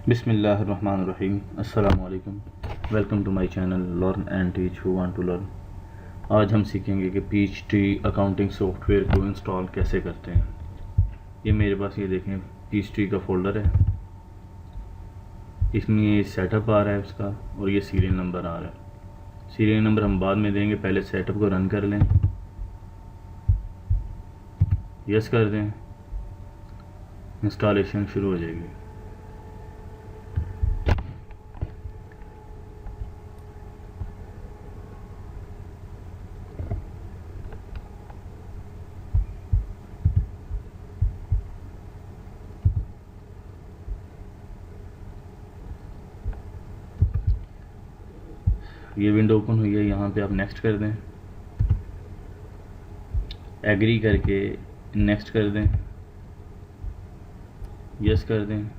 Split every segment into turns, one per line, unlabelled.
बिस्मिल्लाहिर्रहमानिर्रहीम। अस्सलामु अलैकुम। Welcome to my channel learn and teach who want to learn. आज हम सीखेंगे कि पीएचडी अकाउंटिंग सॉफ्टवेयर को इंस्टॉल कैसे करते हैं। ये मेरे पास ये देखें पीएचडी का फ़ोल्डर है, इसमें ये सेटअप आ रहा है उसका और ये सीरियल नंबर आ रहा है। सीरियल नंबर हम बाद में देंगे, पहले सेटअप को रन कर लें, यस कर दें, इंस्टॉलेशन शुरू हो जाएगी। ये विंडो ओपन हुई है, यहाँ पे आप नेक्स्ट कर दें, एग्री करके नेक्स्ट कर दें, यस कर दें।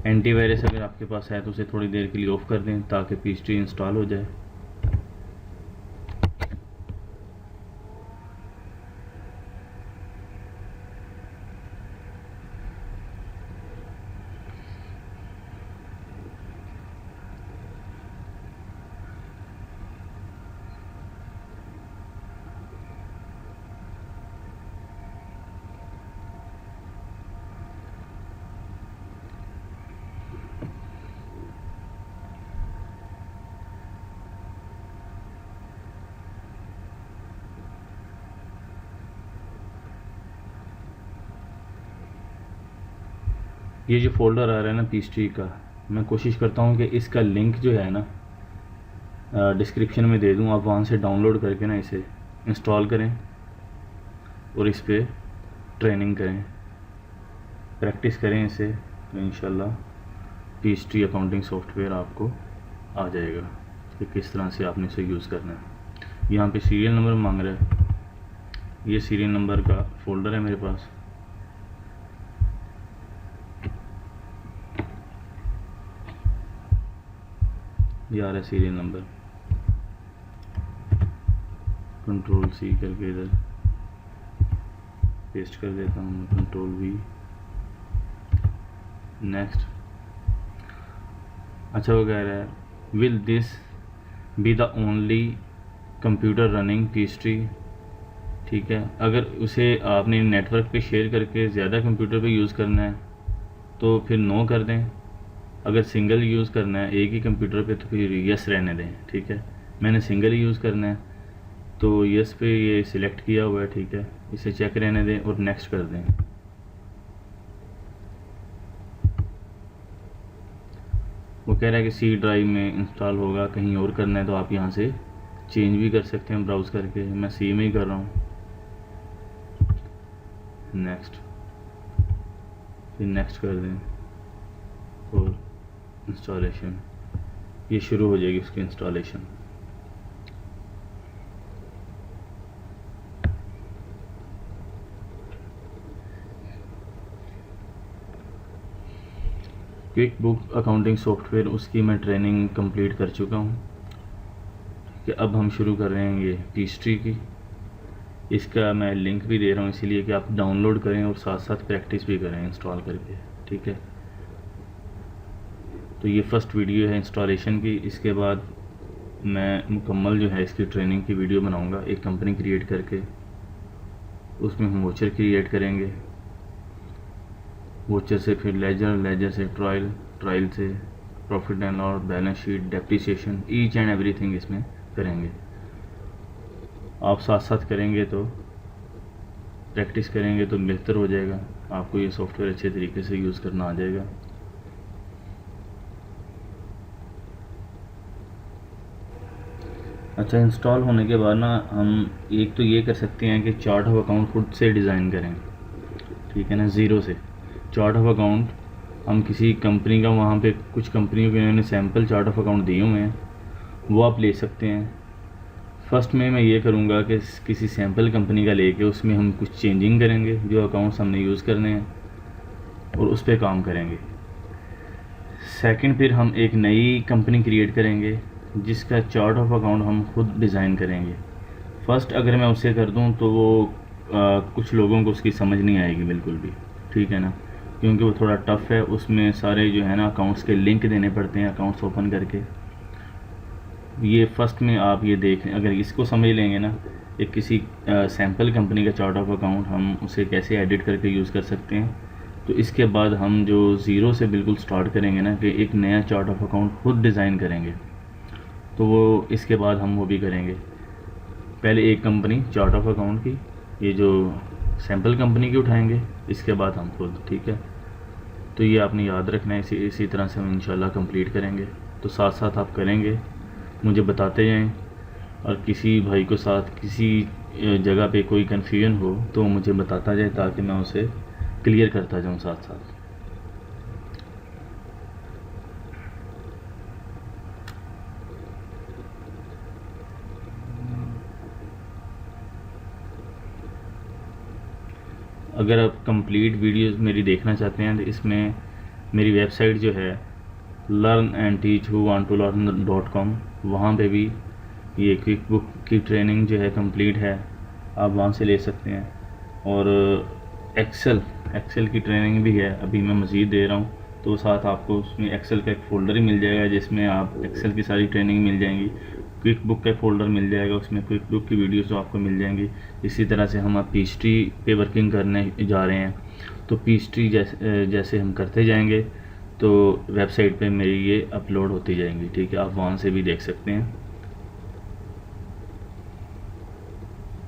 एंटीवायरस अगर आपके पास है तो उसे थोड़ी देर के लिए ऑफ कर दें ताकि पीएचडी इंस्टॉल हो जाए। ये जो फ़ोल्डर आ रहा है ना पीएचडी का, मैं कोशिश करता हूँ कि इसका लिंक जो है ना डिस्क्रिप्शन में दे दूँ, आप वहाँ से डाउनलोड करके ना इसे इंस्टॉल करें और इस पर ट्रेनिंग करें, प्रैक्टिस करें इसे, तो इंशाल्लाह पीएचडी अकाउंटिंग सॉफ्टवेयर आपको आ जाएगा कि किस तरह से आपने इसे यूज़ करना है। यहाँ पे सीरियल नंबर मांग रहा है, ये सीरियल नंबर का फ़ोल्डर है मेरे पास। ये आ रहा है सीरियल नंबर, कंट्रोल सी करके इधर पेस्ट कर देता हूँ, कंट्रोल वी, नेक्स्ट। अच्छा वो कह रहा है will this be the only computer running PhD. ठीक है, अगर उसे आपने नेटवर्क पे शेयर करके ज़्यादा कंप्यूटर पे यूज़ करना है तो फिर नो कर दें, अगर सिंगल यूज़ करना है एक ही कंप्यूटर पे तो फिर यस रहने दें। ठीक है, मैंने सिंगल ही यूज़ करना है तो यस पे ये सिलेक्ट किया हुआ है। ठीक है, इसे चेक रहने दें और नेक्स्ट कर दें। वो कह रहा है कि सी ड्राइव में इंस्टॉल होगा, कहीं और करना है तो आप यहाँ से चेंज भी कर सकते हैं ब्राउज़ करके, मैं सी में ही कर रहा हूँ। नेक्स्ट, फिर नेक्स्ट कर दें और इंस्टॉलेशन, ये शुरू हो जाएगी उसकी installation. Quick book accounting software, उसकी मैं ट्रेनिंग कंप्लीट कर चुका हूँ कि अब हम शुरू कर रहे हैं ये पीएचडी की। इसका मैं लिंक भी दे रहा हूँ इसीलिए कि आप डाउनलोड करें और साथ साथ प्रैक्टिस भी करें इंस्टॉल करके। ठीक है, तो ये फर्स्ट वीडियो है इंस्टॉलेशन की, इसके बाद मैं मुकम्मल जो है इसकी ट्रेनिंग की वीडियो बनाऊंगा एक कंपनी क्रिएट करके, उसमें हम वोचर क्रिएट करेंगे, वोचर से फिर लेजर, लेजर से ट्रायल, ट्रायल से profit and loss, balance sheet, depreciation, each and everything इसमें करेंगे। आप साथ साथ करेंगे तो प्रैक्टिस करेंगे तो बेहतर हो जाएगा, आपको ये सॉफ्टवेयर अच्छे तरीके से यूज़ करना आ जाएगा। अच्छा, इंस्टॉल होने के बाद ना हम एक तो ये कर सकते हैं कि चार्ट ऑफ अकाउंट खुद से डिज़ाइन करें। ठीक है ना, ज़ीरो से चार्ट ऑफ अकाउंट हम किसी कंपनी का, वहाँ पे कुछ कंपनियों के उन्होंने सैम्पल चार्ट ऑफ अकाउंट दिए हुए हैं, वो आप ले सकते हैं। फर्स्ट में मैं ये करूँगा कि किसी सैम्पल कंपनी का लेके उसमें हम कुछ चेंजिंग करेंगे, जो अकाउंट्स हमने यूज़ करने हैं और उस पर काम करेंगे। सेकंड, फिर हम एक नई कंपनी क्रिएट करेंगे जिसका चार्ट ऑफ अकाउंट हम खुद डिज़ाइन करेंगे। फर्स्ट अगर मैं उसे कर दूं तो वो कुछ लोगों को उसकी समझ नहीं आएगी बिल्कुल भी। ठीक है ना, क्योंकि वो थोड़ा टफ़ है, उसमें सारे जो है ना अकाउंट्स के लिंक देने पड़ते हैं अकाउंट्स ओपन करके। ये फर्स्ट में आप ये देख लें, अगर इसको समझ लेंगे ना, एक किसी सैम्पल कंपनी का चार्ट ऑफ अकाउंट हम उसे कैसे एडिट करके यूज़ कर सकते हैं, तो इसके बाद हम जो ज़ीरो से बिल्कुल स्टार्ट करेंगे ना कि एक नया चार्ट ऑफ अकाउंट खुद डिज़ाइन करेंगे, तो वो इसके बाद हम वो भी करेंगे। पहले एक कंपनी चार्ट ऑफ अकाउंट की, ये जो सैम्पल कंपनी की उठाएंगे, इसके बाद हम खुद, ठीक है। तो ये आपने याद रखना है, इसी तरह से हम इंशाल्लाह कंप्लीट करेंगे। तो साथ साथ आप करेंगे, मुझे बताते जाएं, और किसी भाई को साथ किसी जगह पे कोई कन्फ्यूजन हो तो मुझे बताता जाए ताकि मैं उसे क्लियर करता जाऊं साथ साथ। अगर आप कंप्लीट वीडियोस मेरी देखना चाहते हैं तो इसमें मेरी वेबसाइट जो है learnandteachwhowanttolearn.com, वहाँ पे भी ये क्विक बुक की ट्रेनिंग जो है कंप्लीट है, आप वहाँ से ले सकते हैं। और एक्सेल की ट्रेनिंग भी है, अभी मैं मज़ीद दे रहा हूँ, तो साथ आपको उसमें एक्सेल का एक फ़ोल्डर ही मिल जाएगा जिसमें आप एक्सेल की सारी ट्रेनिंग मिल जाएंगी। क्विक बुक का फ़ोल्डर मिल जाएगा, उसमें क्विक बुक की वीडियोस जो आपको मिल जाएंगी। इसी तरह से हम अब पीएचडी पे वर्किंग करने जा रहे हैं, तो पीएचडी जैसे हम करते जाएंगे तो वेबसाइट पे मेरी ये अपलोड होती जाएंगी, ठीक है। आप वहाँ से भी देख सकते हैं।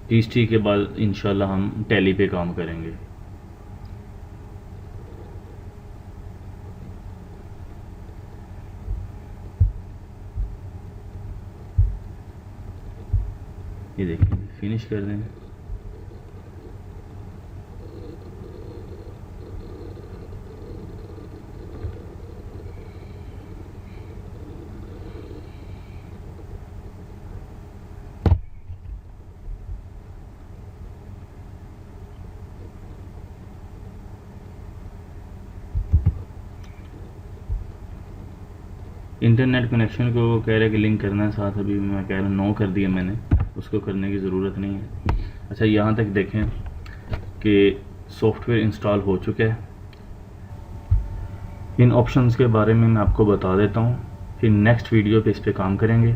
पीएचडी के बाद इंशाल्लाह हम टैली पे काम करेंगे। ये देखिए, फिनिश कर दें। इंटरनेट कनेक्शन को वो कह रहे कि लिंक करना है साथ, अभी मैं कह रहा हूँ नो कर दिया मैंने, उसको करने की ज़रूरत नहीं है। अच्छा, यहाँ तक देखें कि सॉफ्टवेयर इंस्टॉल हो चुका है। इन ऑप्शंस के बारे में मैं आपको बता देता हूँ, फिर नेक्स्ट वीडियो पे इस पर काम करेंगे।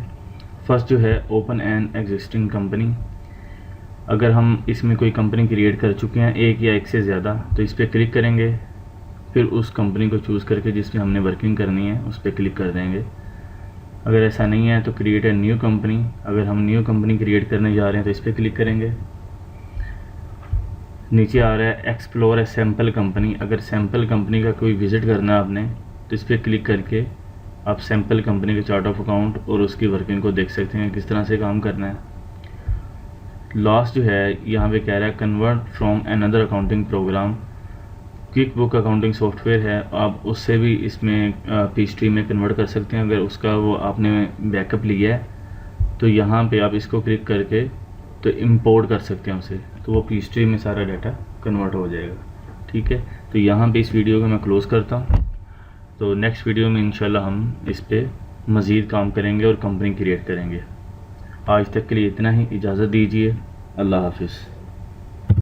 फर्स्ट जो है ओपन एन एग्जिस्टिंग कंपनी। अगर हम इसमें कोई कंपनी क्रिएट कर चुके हैं, एक या एक से ज़्यादा, तो इस पर क्लिक करेंगे, फिर उस कंपनी को चूज़ करके जिसमें हमने वर्किंग करनी है उस पर क्लिक कर देंगे। अगर ऐसा नहीं है तो क्रिएट ए न्यू कंपनी। अगर हम न्यू कंपनी क्रिएट करने जा रहे हैं तो इस पर क्लिक करेंगे। नीचे आ रहा है एक्सप्लोर ए सैम्पल कंपनी। अगर सैम्पल कंपनी का कोई विज़िट करना है आपने तो इस पर क्लिक करके आप सैम्पल कंपनी के चार्ट ऑफ अकाउंट और उसकी वर्किंग को देख सकते हैं, किस तरह से काम करना है। लास्ट जो है यहाँ पे कह रहा है convert from another accounting program. Quick book accounting software है, आप उससे भी इसमें पीएचडी में कन्वर्ट कर सकते हैं। अगर उसका वो आपने बैकअप लिया है तो यहाँ पे आप इसको क्लिक करके तो इंपोर्ट कर सकते हैं उसे, तो वो पीएचडी में सारा डाटा कन्वर्ट हो जाएगा, ठीक है। तो यहाँ पे इस वीडियो को मैं क्लोज़ करता हूँ। तो नेक्स्ट वीडियो में इंशाल्लाह हम इस पर मज़ीद काम करेंगे और कंपनी क्रिएट करेंगे। आज तक के लिए इतना ही, इजाज़त दीजिए। अल्लाह हाफिज़।